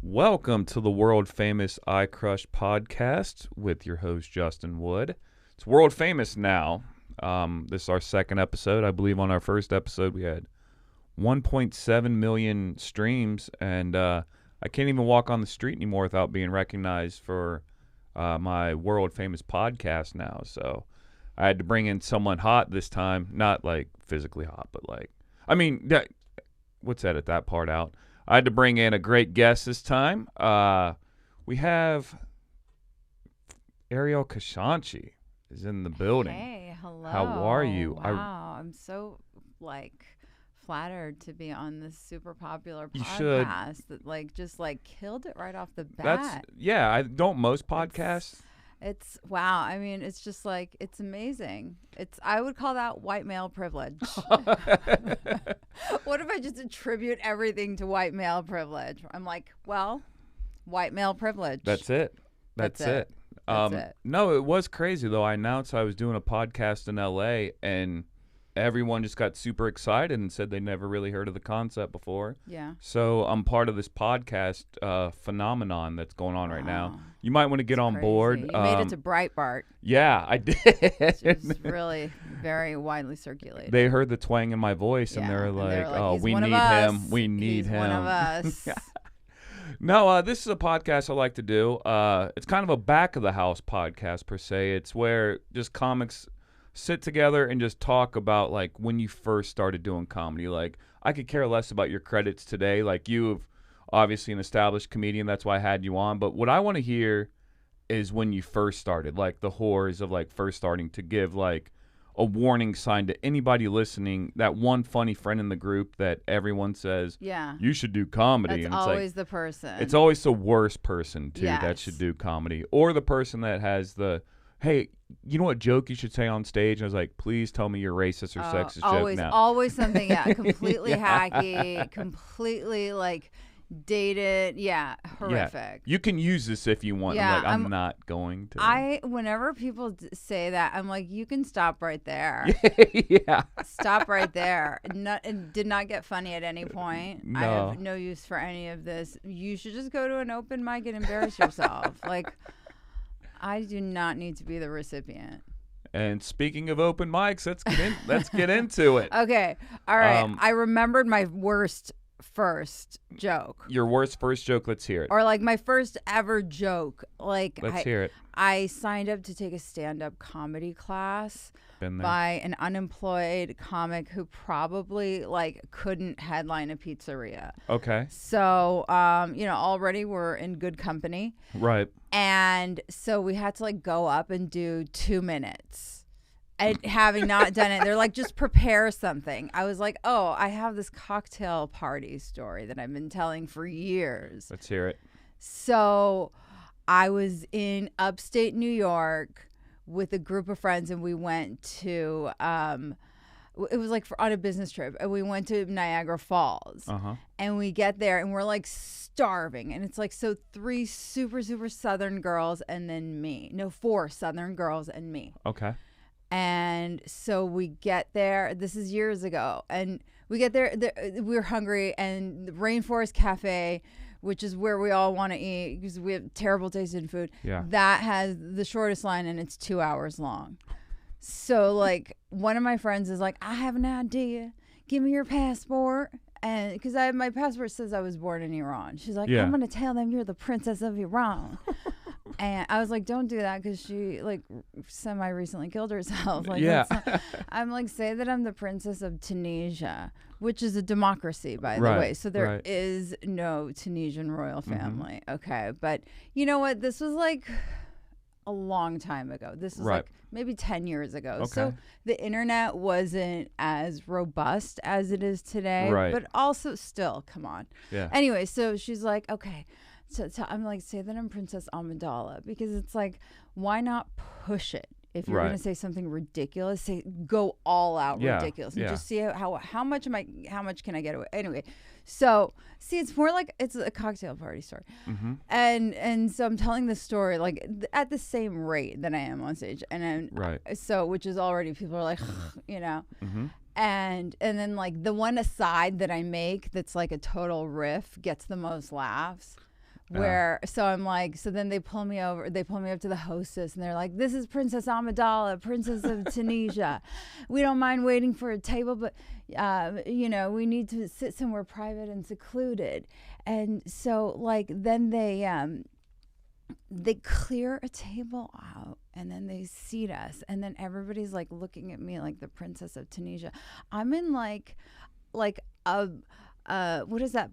Welcome to the world famous I Crush podcast with your host Justin Wood. It's world famous now. This is our second episode. I believe on our first episode we had 1.7 million streams, and I can't even walk on the street anymore without being recognized for my world famous podcast now. So I had to bring in someone hot this time, not like physically hot, but like, I mean, let's edit that part out. I had to bring in a great guest this time. We have Ariel Kashanchi is in the building. Hey, hello. How are you? Wow, I'm so flattered to be on this super popular You should. podcast that killed it right off the bat. I don't most podcasts. It's wow. I mean, it's just like, it's amazing. I would call that white male privilege. What if I just attribute everything to white male privilege? I'm like, well, white male privilege. That's it. That's it. That's it. No, it was crazy though. I announced I was doing a podcast in LA, and everyone just got super excited and said they never really heard of the concept before. Yeah. So I'm part of this podcast phenomenon that's going on right now. You might want to get on board. You made it to Breitbart. Yeah, I did. It's really very widely circulated. They heard the twang in my voice, and they're like, "Oh, we need him. We need him." One of us. No, this is a podcast I like to do. It's kind of a back of the house podcast per se. It's where just comics sit together and just talk about like when you first started doing comedy. Like, I could care less about your credits today. Like, you've obviously an established comedian, that's why I had you on. But what I want to hear is when you first started, like the horrors of like first starting, to give like a warning sign to anybody listening, that one funny friend in the group that everyone says, yeah, you should do comedy. That's and it's always like, the person. It's always the worst person too that Yes. should do comedy, or the person that has the, hey, you know what joke you should say on stage? And I was like, please tell me your racist or sexist joke now. Always something, completely hacky, completely like dated, horrific. Yeah. You can use this if you want. Yeah, I'm not going to. Whenever people say that, I'm like, you can stop right there. Yeah. Stop right there. It did not get funny at any point. No. I have no use for any of this. You should just go to an open mic and embarrass yourself. Like, I do not need to be the recipient. And speaking of open mics, let's get into it. Okay. All right. I remembered my worst first joke. Your worst first joke, let's hear it. Or like my first ever joke. Like, Let's hear it. I signed up to take a stand-up comedy class Been there. by an unemployed comic who probably like couldn't headline a pizzeria. Okay. So, already we're in good company. Right. And so we had to like go up and do 2 minutes. And having not done it, they're like, just prepare something. I was like, oh, I have this cocktail party story that I've been telling for years. Let's hear it. So I was in upstate New York with a group of friends, and we went to, it was like on a business trip, and we went to Niagara Falls. Uh-huh. And we get there, and we're like starving. And it's like, so 3 super, super Southern girls, and then me. No, 4 Southern girls and me. Okay. And so we get there. This is years ago. And we get there. We're hungry. And the Rainforest Cafe, which is where we all want to eat because we have terrible taste in food, that has the shortest line, and it's 2 hours long. So, like, one of my friends is like, I have an idea. Give me your passport. And because my passport says I was born in Iran. She's like, I'm going to tell them you're the princess of Iran. And I was like, don't do that, because she like semi-recently killed herself. Like, I'm like, say that I'm the princess of Tunisia, which is a democracy, by the way. So there is no Tunisian royal family. Mm-hmm. Okay. But you know what? This was like a long time ago. This was like maybe 10 years ago. Okay. So the internet wasn't as robust as it is today. Right. But also still, come on. Yeah. Anyway, so she's like, okay. So I'm like, say that I'm Princess Amidala, because it's like, why not push it? If you're going to say something ridiculous, say go all out ridiculous, and just see how much can I get away? Anyway, so see, it's more like it's a cocktail party story, and so I'm telling this story like at the same rate that I am on stage, and then so which is already people are like, you know. And then like the one aside that I make that's like a total riff gets the most laughs. where so I'm like, so then they pull me up to the hostess and they're like, this is Princess Amidala, Princess of Tunisia. We don't mind waiting for a table, but we need to sit somewhere private and secluded. And so like then they clear a table out and then they seat us, and then everybody's like looking at me like the Princess of Tunisia. I'm in like a what is that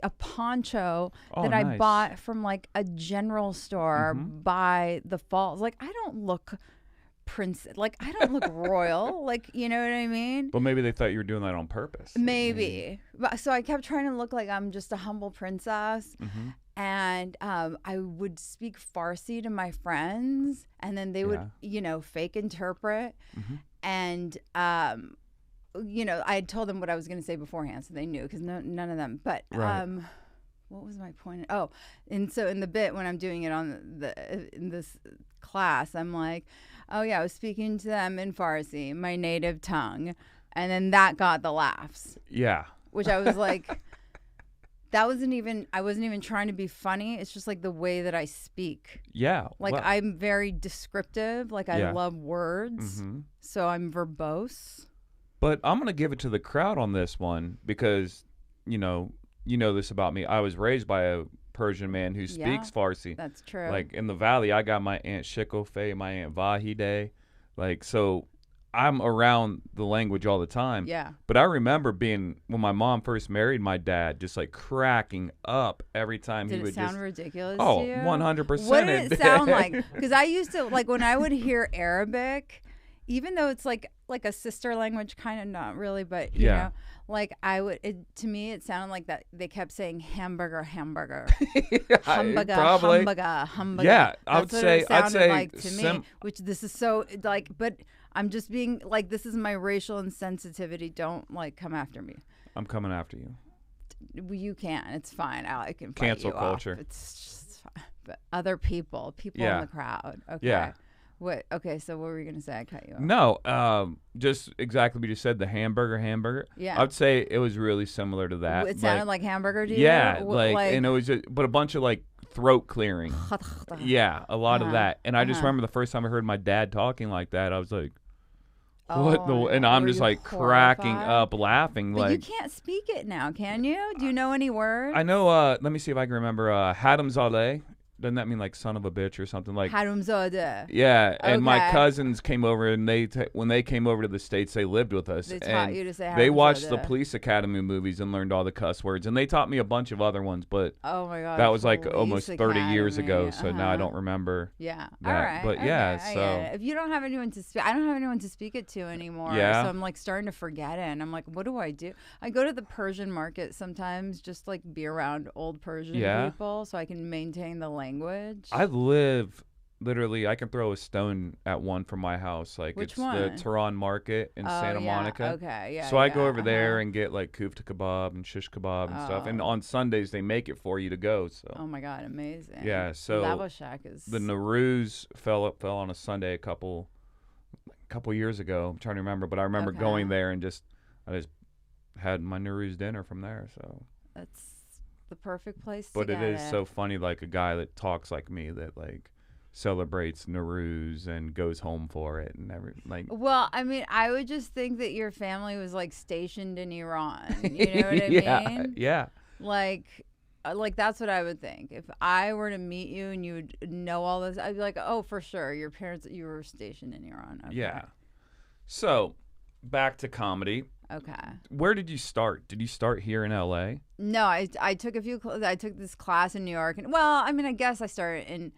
a poncho that I bought from like a general store by the falls. Like I don't look I don't look royal, like, you know what I mean? But maybe they thought you were doing that on purpose. Maybe. But so I kept trying to look like I'm just a humble princess. And I would speak Farsi to my friends, and then they would, fake interpret. And I had told them what I was going to say beforehand, so they knew, because none of them. But what was my point? Oh, and so in the bit when I'm doing it in this class, I'm like, oh yeah, I was speaking to them in Farsi, my native tongue, and then that got the laughs. Yeah. Which I was like, I wasn't even trying to be funny. It's just like the way that I speak. Yeah. Like I'm very descriptive. Like I love words, so I'm verbose. But I'm going to give it to the crowd on this one because, you know this about me. I was raised by a Persian man who speaks Farsi. That's true. Like in the valley, I got my Aunt Shikofe, my Aunt Vahide. Like, so I'm around the language all the time. Yeah. But I remember when my mom first married my dad, just like cracking up every time he would just. Did it sound ridiculous to you? 100%. What did it sound like? Because I used to, like, when I would hear Arabic, even though it's like a sister language, kind of not really, but you know, like to me it sounded like that they kept saying hamburger, hamburger, hamburger. Yeah, I would say it sounded like to me, which this is so like, but I'm just being like, this is my racial insensitivity. Don't like come after me. I'm coming after you. You can. It's fine. I can fight cancel you culture. Off. It's just fine. But other people in the crowd. Okay. Yeah. What? Okay, so what were you gonna say? I cut you off. No, just exactly what you said. The hamburger. Yeah. I would say it was really similar to that. It sounded like hamburger to you. Yeah, and it was but a bunch of like throat clearing. Yeah, a lot of that. And I just remember the first time I heard my dad talking like that, I was like, "What the?" And I'm just like cracking up, laughing. But like you can't speak it now, can you? Do you know any words? I know. Let me see if I can remember. Hadam Zaleh. Doesn't that mean like son of a bitch or something like? Harumzadeh. Yeah, and my cousins came over, and when they came over to the States, they lived with us. They taught you to say Harumzadeh. They watched the Police Academy movies and learned all the cuss words, and they taught me a bunch of other ones. But oh my god, that was like almost 30 years ago, so now I don't remember. Yeah, that. All right. But okay. yeah, so if you don't have anyone to speak, I don't have anyone to speak it to anymore. Yeah. So I'm like starting to forget it, and I'm like, what do I do? I go to the Persian market sometimes, just like be around old Persian people, so I can maintain the language. I live literally, I can throw a stone at one from my house. Like Which it's one? the Tehran Market in Santa Monica. Okay, yeah. So I go over there and get like kufta kebab and shish kebab and stuff. And Oh. on Sundays they make it for you to go. So Oh my god, amazing. yeah, so Lava Shack is the Nowruz fell on a Sunday a couple years ago. I'm trying to remember, but I remember going there and I just had my Nowruz dinner from there. So that's the perfect place but to it is so funny, like a guy that talks like me that like celebrates Nowruz and goes home for it and like. Well, I mean, I would just think that your family was like stationed in Iran. You know what I mean? Yeah. Like that's what I would think. If I were to meet you and you would know all this, I'd be like, oh, for sure, you were stationed in Iran. Okay. Yeah. So back to comedy. Okay. Where did you start? Did you start here in LA? No, I took I took this class in New York, and well, I mean, I guess I started in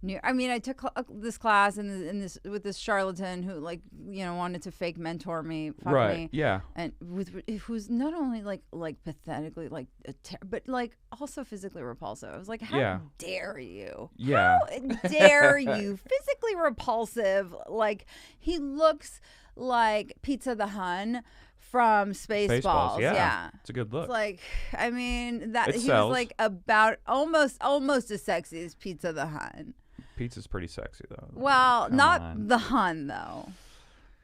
New. I mean, I took this class in this with this charlatan who wanted to fake mentor me, fuck me, Yeah. and who's not only like pathetically but like also physically repulsive. I was like, how dare you? Yeah. How dare you? Physically repulsive. Like he looks like Pizza the Hun from Spaceballs. Yeah. It's a good look. It's like, I mean, that It he sells. was like about almost as sexy as Pizza the Hun. Pizza's pretty sexy though. Well, Come not on. the Hun though.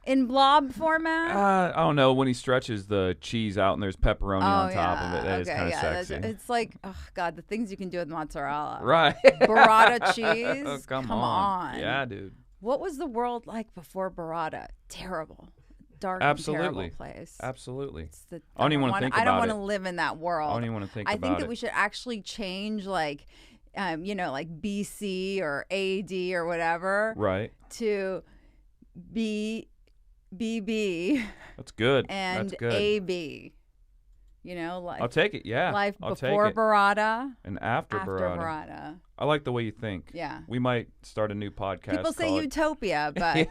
In blob format? I don't know, when he stretches the cheese out and there's pepperoni on top of it. That is kind of sexy. It's like, oh God, the things you can do with mozzarella. Right. Burrata cheese. Oh, come on. Yeah, dude. What was the world like before burrata? Terrible. Dark Absolutely. and terrible place. Absolutely. I don't even want to think about it. I don't want to it. live in that world. I don't even want to think about it. I think that we should actually change, like, like BC or AD or whatever. Right. To BB. That's good. And That's good. AB. Like, I'll take it. Yeah. Life I'll before take it. burrata. And after burrata. I like the way you think. Yeah. We might start a new podcast. People say utopia, but yeah.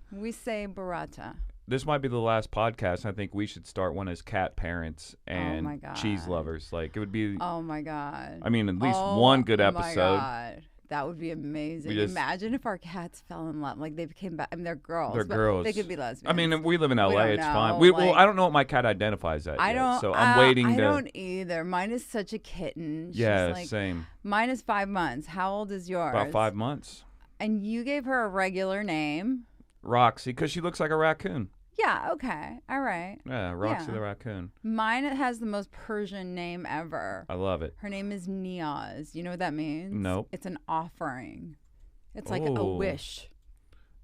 We say burrata. This might be the last podcast. I think we should start one as cat parents and cheese lovers. Like, it would be. Oh my God. I mean, at least one good episode. Oh my God. That would be amazing. Imagine if our cats fell in love. Like, they became, they're girls. They're girls. They could be lesbians. I mean, we live in LA. It's fine. Well, I don't know what my cat identifies as. I don't. So I'm waiting. I don't either. Mine is such a kitten. She's same. Mine is 5 months. How old is yours? About 5 months. And you gave her a regular name. Roxy, because she looks like a raccoon. Yeah, okay. All right. Yeah, Roxy the raccoon. Mine has the most Persian name ever. I love it. Her name is Niaz. You know what that means? Nope. It's an offering. It's like a wish.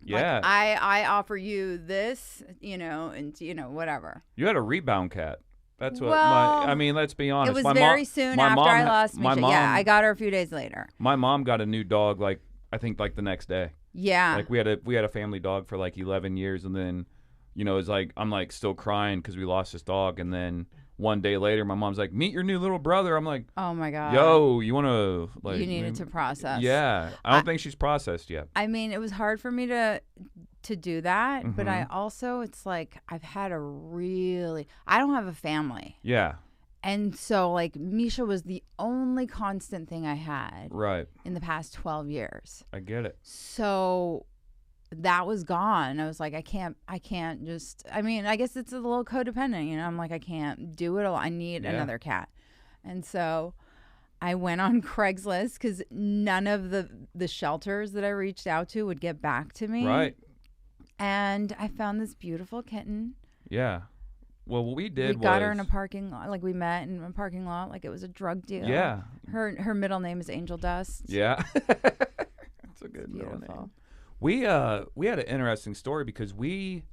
Yeah. Like, I offer you this, and whatever. You had a rebound cat. That's what let's be honest. It was very soon after I lost Misha. Yeah, I got her a few days later. My mom got a new dog I think the next day. Yeah. Like we had a family dog for 11 years, and then it's like I'm still crying because we lost this dog, and then one day later my mom's like, meet your new little brother. I'm like, oh my God, yo, you want to you needed to process. Yeah, I don't think she's processed yet. I mean, it was hard for me to do that, mm-hmm. but I also, it's like I don't have a family. Yeah. And so, Misha was the only constant thing I had in the past 12 years. I get it. So that was gone. I was like, I can't just, I mean, I guess it's a little codependent, I'm like, I can't do it all. I need another cat. And so I went on Craigslist because none of the shelters that I reached out to would get back to me. Right. And I found this beautiful kitten. Yeah. Well, what we did got her in a parking lot. We met in a parking lot like it was a drug deal. Yeah. Her middle name is Angel Dust. Yeah. That's a good middle name. We had an interesting story because we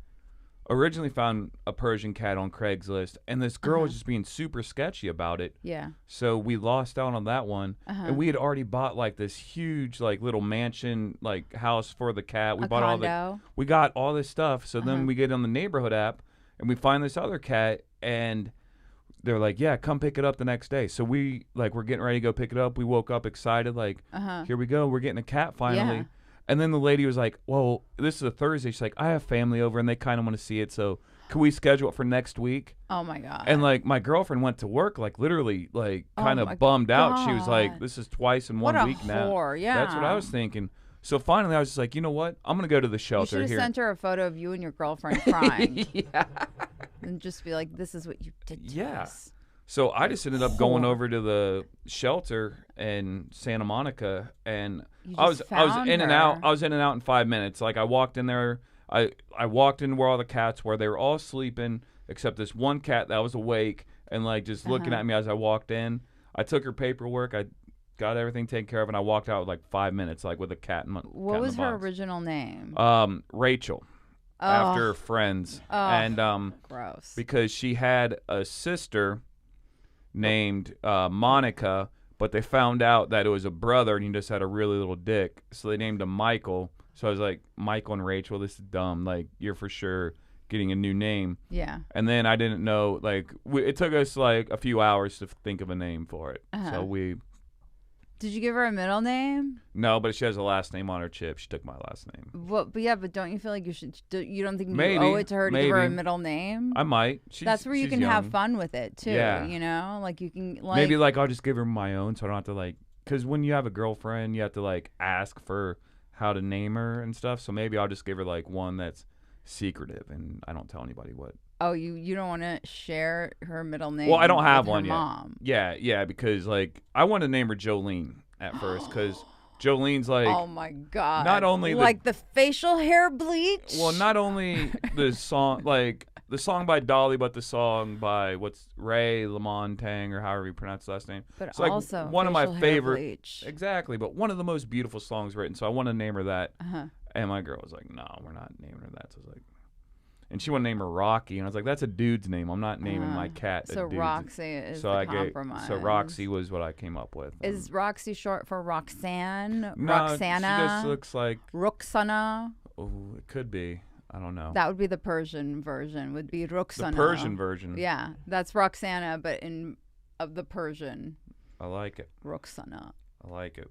originally found a Persian cat on Craigslist, and this girl was just being super sketchy about it. Yeah. So we lost out on that one, and we had already bought this huge little mansion house for the cat. We bought condo. we got all this stuff. So then we get on the neighborhood app. And we find this other cat, and they're like, yeah, come pick it up the next day. So we're getting ready to go pick it up. We woke up excited, here we go. We're getting a cat finally. Yeah. And then the lady was like, well, this is a Thursday. She's like, I have family over, and they kind of want to see it. So can we schedule it for next week? Oh, my God. And, my girlfriend went to work, literally, kind of bummed out. She was like, this is twice in 1 week now. Whore. Yeah. That's what I was thinking. So finally, I was just like, you know what? I'm going to go to the shelter here. You should have sent her a photo of you and your girlfriend crying. Yeah. And just be like, this is what you did to us. So I just ended up going over to the shelter in Santa Monica, and I was in and out. I was in and out in 5 minutes. I walked in there. I walked in where all the cats were. They were all sleeping except this one cat that was awake and just looking at me as I walked in. I took her paperwork. I got everything taken care of, and I walked out with 5 minutes, with a cat in my What was her original name? Rachel, after Friends. And gross. Because she had a sister named Monica, but they found out that it was a brother, and he just had a really little dick, so they named him Michael. So I was like, Michael and Rachel, this is dumb. You're for sure getting a new name. Yeah. And then I didn't know, it took us a few hours to think of a name for it. So we... Did you give her a middle name? No, but she has a last name on her chip. She took my last name. But don't you feel like you should? You don't think you owe it to her to give her a middle name? I might. That's where you can young. have fun with it too. Yeah. You can maybe I'll just give her my own, so I don't have to because when you have a girlfriend, you have to ask for how to name her and stuff. So maybe I'll just give her one that's secretive and I don't tell anybody what. Oh, you don't want to share her middle name? Well, I don't have with one her yet. Mom. Yeah, because I wanted to name her Jolene at first because Jolene's like, oh my God. not only like the facial hair bleach. well, not only the song, like the song by Dolly, but the song by Ray Lamontang or however you pronounce his last name. But it's like also one of my facial hair favorite. bleach. Exactly, but one of the most beautiful songs written. So I want to name her that. Uh-huh. And my girl was like, no, we're not naming her that. So I was like, and she wanted to name her Rocky, and I was like, that's a dude's name. I'm not naming my cat. So Roxy is so the I compromise. So Roxy was what I came up with. Is Roxy short for Roxanne? No, Roxana? she just looks like Roxana? Oh, it could be. I don't know. That would be the Persian version. Would be Roxana. The Persian version. Yeah, that's Roxana, but of the Persian. I like it. Roxana. I like it.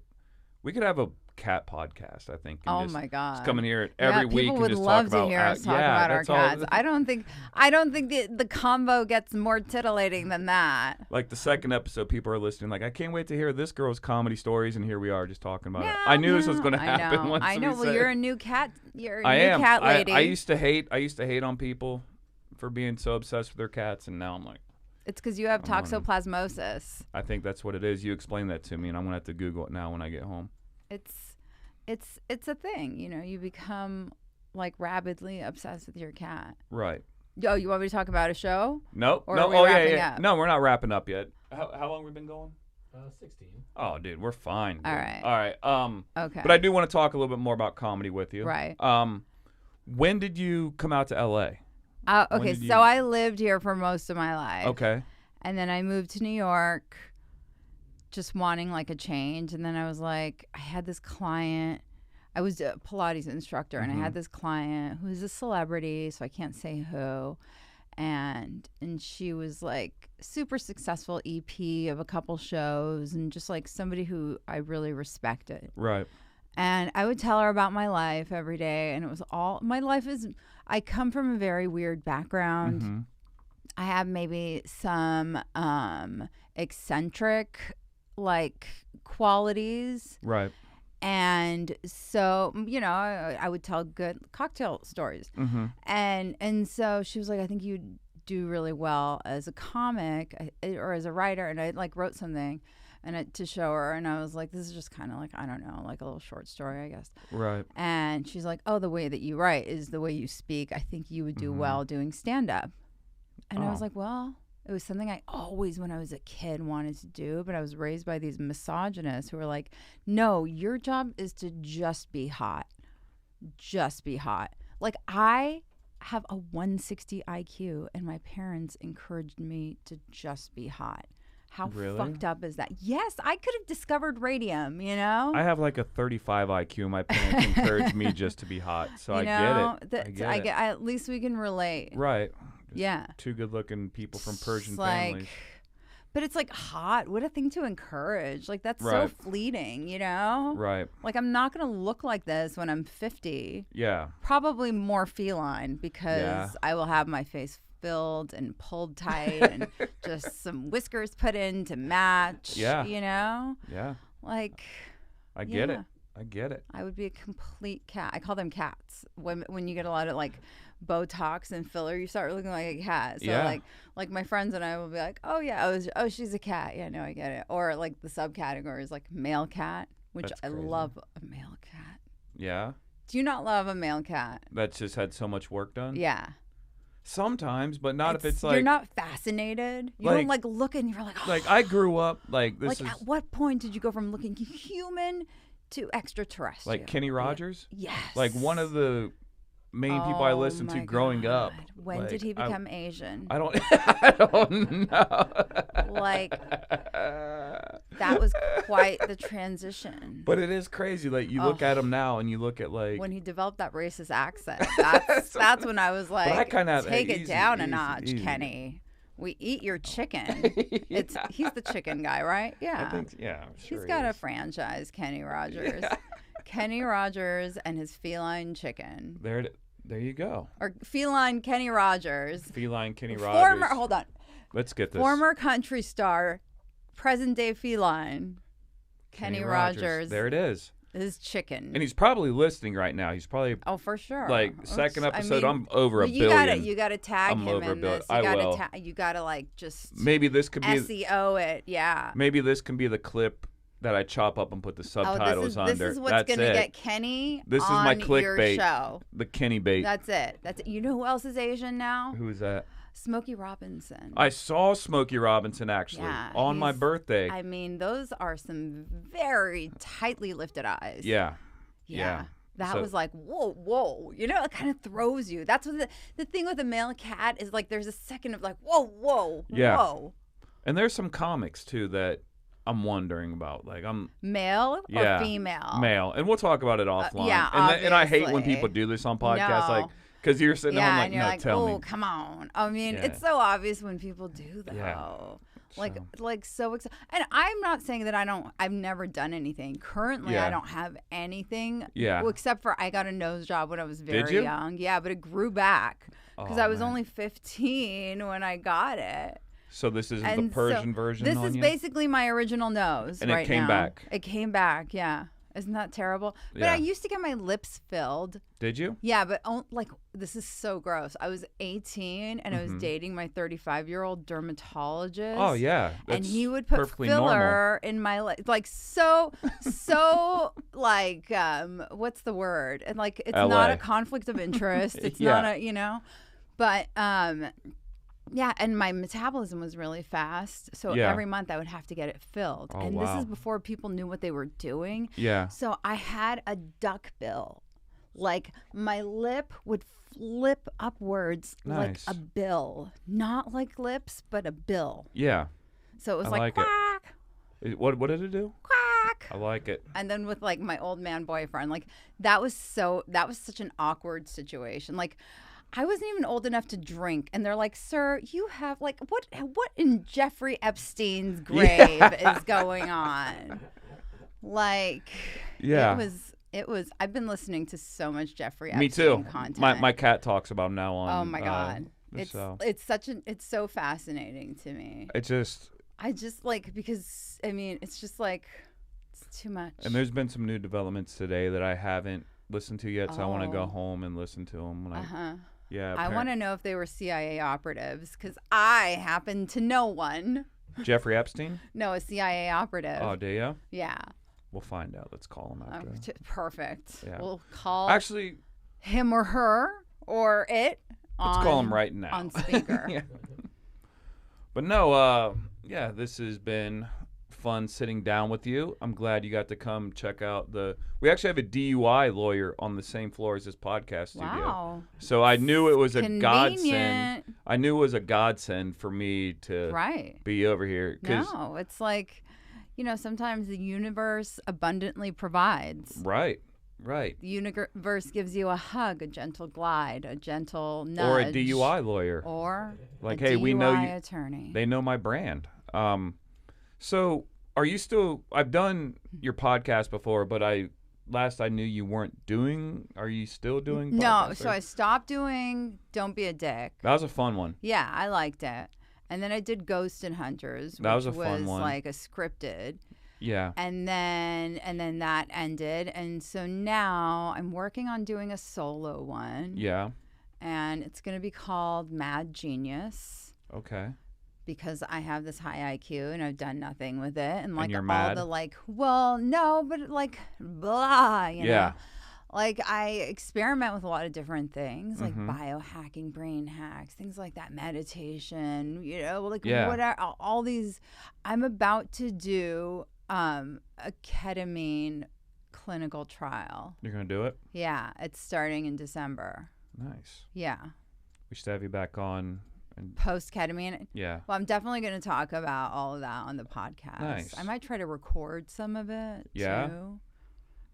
We could have a cat podcast, I think. Oh my God! Just come in here every week people and would just love talk to about hear us talk about our cats. I don't think the combo gets more titillating than that. Like the second episode, people are listening. Like, I can't wait to hear this girl's comedy stories, and here we are just talking about it. I knew this was going to happen. I know. Well, you're a new cat. You're a new cat lady. I used to hate on people for being so obsessed with their cats, and now I'm like. It's because you have toxoplasmosis. I think that's what it is. You explained that to me, and I'm going to have to Google it now when I get home. It's a thing, you know. You become like rabidly obsessed with your cat. Right. Oh, you want me to talk about a show? Nope. Or no. are we wrapping up? No, we're not wrapping up yet. How long have we been going? 16. Oh, dude, we're fine. Dude. All right. Okay. But I do want to talk a little bit more about comedy with you. Right. When did you come out to L.A.? Okay, so I lived here for most of my life. Okay. And then I moved to New York, just wanting like a change. And then I was like, I had this client. I was a Pilates instructor, and I had this client who's a celebrity, so I can't say who. And she was like super successful EP of a couple shows, and just like somebody who I really respected. Right. And I would tell her about my life every day, and it was all my life is. I come from a very weird background. Mm-hmm. I have maybe some eccentric like qualities. Right. And so, you know, I would tell good cocktail stories. Mm-hmm. And so she was like, I think you do really well as a comic or as a writer. And I like wrote something to show her. And I was like, this is just kind of like, I don't know, like a little short story, I guess. Right. And she's like, oh, the way that you write is the way you speak. I think you would do well doing stand-up. And I was like, well, it was something I always, when I was a kid, wanted to do. But I was raised by these misogynists who were like, no, your job is to just be hot. Just be hot. Like, I have a 160 IQ, and my parents encouraged me to just be hot. How fucked up is that? Yes, I could have discovered radium, you know? I have like a 35 IQ. My parents encouraged me just to be hot. So I get it. I get it. At least we can relate. Right. Yeah. Two good-looking people from Persian like, families. But it's like hot. What a thing to encourage. Like, that's so fleeting, you know? Right. Like, I'm not going to look like this when I'm 50. Yeah. Probably more feline because I will have my face filled and pulled tight and just some whiskers put in to match. Yeah. You know? Yeah. Like, I get it. I get it. I would be a complete cat. I call them cats. When you get a lot of like Botox and filler, you start looking like a cat. So like my friends and I will be like, oh yeah, she's a cat. Yeah, no, I get it. Or like the subcategories like male cat, which I love a male cat. Yeah. Do you not love a male cat? That's just had so much work done? Yeah. Sometimes, but not if it's like... You're not fascinated? You don't like look and you're like... Oh. Like I grew up like this like is... At what point did you go from looking human to extraterrestrial? Like Kenny Rogers? Yes. Like one of the main people I listened to growing up. When did he become Asian? I don't know. Like, that was quite the transition. But it is crazy. Like, you look at him now and you look at, like... When he developed that racist accent, that's when I was like, take it down a notch, Kenny. We eat your chicken. He's the chicken guy, right? Yeah. I think, yeah, sure He's got a franchise, Kenny Rogers. Yeah. Kenny Rogers and his feline chicken. There you go. Or feline Kenny Rogers. Feline Kenny Rogers. Hold on. Let's get this. Former country star, present day feline, Kenny Rogers. There it is. His chicken. And he's probably listening right now. He's probably for sure. Like second episode, I'm over a billion. You gotta tag him in this. You gotta like just maybe this could be SEO it. Yeah. Maybe this can be the clip that I chop up and put the subtitles this under. is what's That's going to it. get Kenny This is on my your clickbait. show. The Kenny bait. That's it. You know who else is Asian now? Who is that? Smokey Robinson. I saw Smokey Robinson actually on my birthday. I mean, those are some very tightly lifted eyes. Yeah. That was like, whoa. You know, it kind of throws you. That's what the thing with a male cat is like there's a second of like, whoa. And there's some comics too that I'm wondering about. Like male or female? Male. And we'll talk about it offline. Yeah, and I hate when people do this on podcasts. No. Like, because you're sitting there like, and you're no, like, tell me. oh, come on. I mean, it's so obvious when people do, though. Yeah. Like so excited. And I'm not saying that I've never done anything. Currently, I don't have anything. Yeah. Except for I got a nose job when I was very Did you? young. Yeah, but it grew back because I was man. only 15 when I got it. So this isn't the Persian version This on is you? basically my original nose And right it came now. back. It came back, yeah. Isn't that terrible? But Yeah. I used to get my lips filled. Did you? Yeah, but this is so gross. I was 18 and I was dating my 35-year-old dermatologist. Oh, yeah. And he would put perfectly filler in my like so like what's the word? And like it's LA. not a conflict of interest. It's not a, but yeah, and my metabolism was really fast. So every month I would have to get it filled. Oh, and wow. this is before people knew what they were doing. Yeah. So I had a duck bill. Like my lip would flip upwards like Nice. a bill. Not like lips, but a bill. Yeah. So it was I like like it. quack, What did it do? quack. I like it. And then with like my old man boyfriend, like that was such an awkward situation. Like I wasn't even old enough to drink, and they're like, "Sir, you have like what in Jeffrey Epstein's grave is going on?" Like, Yeah. it was. I've been listening to so much Jeffrey Me Epstein too. content. My cat talks about him now on. Oh my god, so. it's so fascinating to me. I just like because I mean it's just like it's too much. And there's been some new developments today that I haven't listened to yet, so I want to go Oh. home and listen to them. When Yeah. I want to know if they were CIA operatives because I happen to know one. Jeffrey Epstein? No, a CIA operative. Oh, do you? Yeah. We'll find out. Let's call him after. Perfect. Yeah. We'll call Actually, him or her or it let's call him right now. on speaker. Yeah. But no, yeah, this has been fun sitting down with you. I'm glad you got to come check out we actually have a DUI lawyer on the same floor as this podcast studio. Wow. So I knew it was a Convenient. godsend. I knew it was a godsend for me to be over here. No, it's like, sometimes the universe abundantly provides. Right. The universe gives you a hug, a gentle glide, a gentle nudge. Or a DUI lawyer. Or like, a hey, DUI we know you. attorney. They know my brand. So are you still? I've done your podcast before, but last I knew you weren't doing. Are you still doing? No, so I stopped doing Don't Be a Dick. That was a fun one. Yeah, I liked it. And then I did Ghost and Hunters, which that was a fun one. like a scripted. Yeah. And then that ended, and so now I'm working on doing a solo one. Yeah. And it's going to be called Mad Genius. Okay. Because I have this high IQ and I've done nothing with it, and like you're all mad? the like, well, no, but like blah, you know. Yeah. Like I experiment with a lot of different things, like Mm-hmm. biohacking, brain hacks, things like that, meditation, like Yeah. whatever, all these. I'm about to do a ketamine clinical trial. You're gonna do it? Yeah, it's starting in December. Nice. Yeah, We should have you back on. post ketamine. Yeah. Well, I'm definitely going to talk about all of that on the podcast. Nice. I might try to record some of it Yeah? too.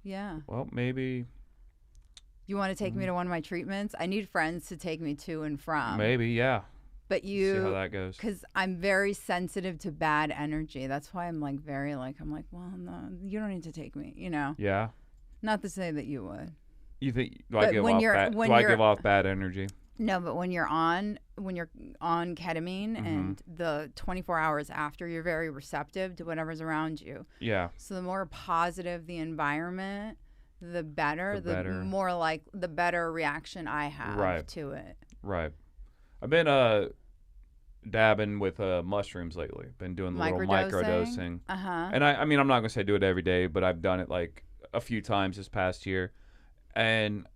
Yeah. Well, maybe. You want to take me to one of my treatments? I need friends to take me to and from. Maybe. Yeah. But See how that goes. because I'm very sensitive to bad energy. That's why I'm like I'm like, well, no, you don't need to take me. Yeah. Not to say that you would. You think? Do But I give when off you're- bad? when Do I you're- give off bad energy? No, but when you're on ketamine Mm-hmm. and the 24 hours after, you're very receptive to whatever's around you. Yeah. So the more positive the environment, the better. The better. More like the better reaction I have Right. to it. Right. I've been dabbing with mushrooms lately. Been doing the little microdosing. Uh-huh. And I mean, I'm not gonna say do it every day, but I've done it like a few times this past year, and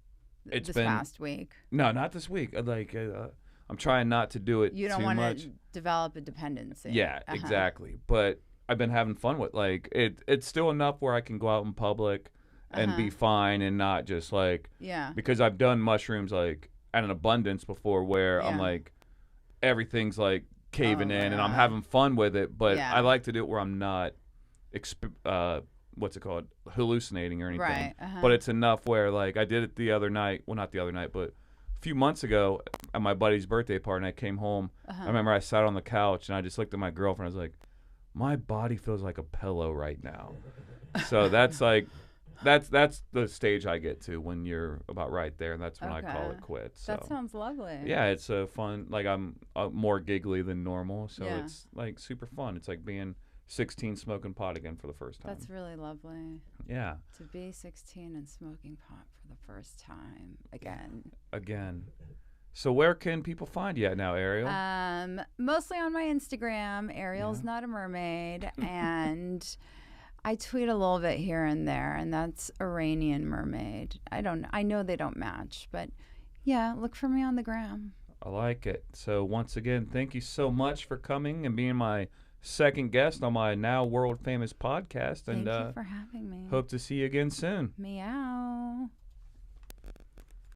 it's this been past week. no, not this week. I'm trying not to do it You don't too want much. to develop a dependency. Yeah, exactly. But I've been having fun with like it's still enough where I can go out in public and be fine and not just like because I've done mushrooms like at an abundance before where I'm like everything's like caving in and I'm having fun with it, but I like to do it where I'm not what's it called, hallucinating or anything. Right. But it's enough where like I did it the other night, well not the other night, but a few months ago at my buddy's birthday party, and I came home. I remember I sat on the couch and I just looked at my girlfriend. I was like, my body feels like a pillow right now. So that's like that's the stage I get to when you're about right there, and that's when I call it quits. So. That sounds lovely. Yeah, it's a fun. Like I'm more giggly than normal, so it's like super fun. It's like being 16 smoking pot again for the first time. That's really lovely. Yeah. To be 16 and smoking pot for the first time again. So where can people find you at now, Ariel? Mostly on my Instagram. Ariel's not a mermaid, and I tweet a little bit here and there, and that's Iranian mermaid. I know they don't match, but yeah, look for me on the gram. I like it. So once again, thank you so much for coming and being my second guest on my now world famous podcast. Thank you for having me. Hope to see you again soon. Meow.